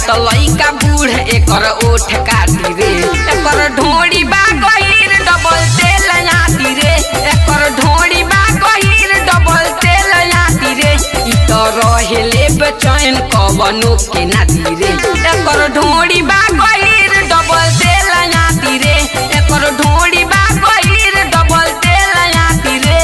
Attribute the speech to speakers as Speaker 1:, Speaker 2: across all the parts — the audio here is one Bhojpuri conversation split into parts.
Speaker 1: तो लइका बूढ़ एकर ओठ काटी रे एकर ढोड़ी बा गहीर डबल तेल आती रे एकर ढोड़ी बा गहीर डबल तेल आती रे इ तो रहेले बेचैन कवनो के नाती रे एकर ढोड़ी बा गहीर डबल तेल आती रे एकर ढोड़ी बा गहीर डबल तेल आती रे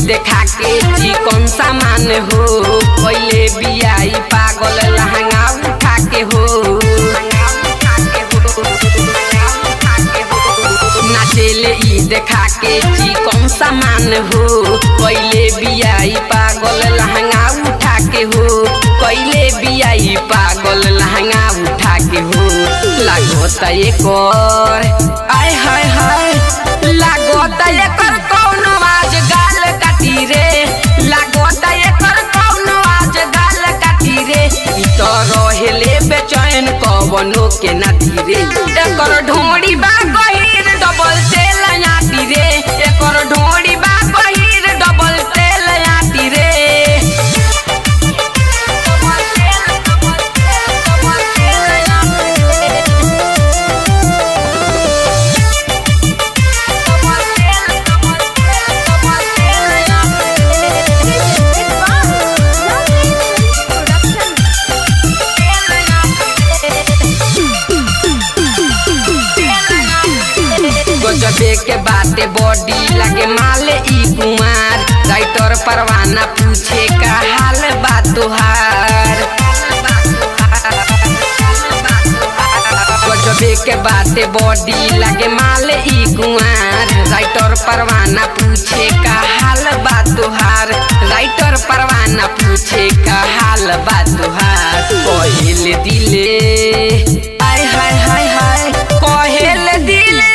Speaker 1: देखा के जी कौन सामान हो पहले बियाई पागल लहंगा उठा के हो नाचेले ई देखा के जी कौन सामान हो पहले बियाई पागल लहंगा उठा के हो पहले बियाई पागल लहंगा उठा के हो लागत एकर आय हाय हाय लागत एकर कौनो आज गाल काटी रे लागत एकर कौनो आज गाल काटी रे इ तो रहेले बेचैन कवनो के नाती रे एकर ढोड़ी बा गहीर डबल तेल आती रे एकर ढोड़ी बा गहीर डबल तेल आती रे गजबे के बाते बॉडी लगे माले ई कुमार राइटर परवाना पूछे का हाल बा तोहार गजबे के बाते बॉडी लगे माले ई कुमार राइटर परवाना पूछे का हाल बा तोहार राइटर परवाना पूछे का हाल बा तोहार कहेले दिले आय हाय हाय हाय कहेले दिले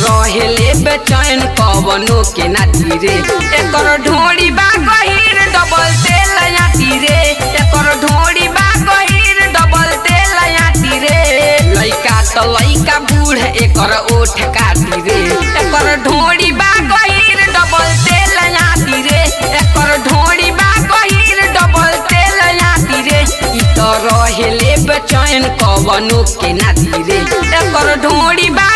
Speaker 1: रहेले बेचैन कवनो के नाती रे एकर ढोड़ी बा गहीर डबल तेल आती रे एकर ढोड़ी बा गहीर डबल तेल आती रे लइका तो लइका बूढ़ एकर ओठ काटी रे एकर ढोड़ी बा गहीर डबल तेल आती रे एकर ढोड़ी बा गहीर डबल तेल आती रे इ तो रहेले बेचैन कवनो के नाती रे एकर ढोड़ी बा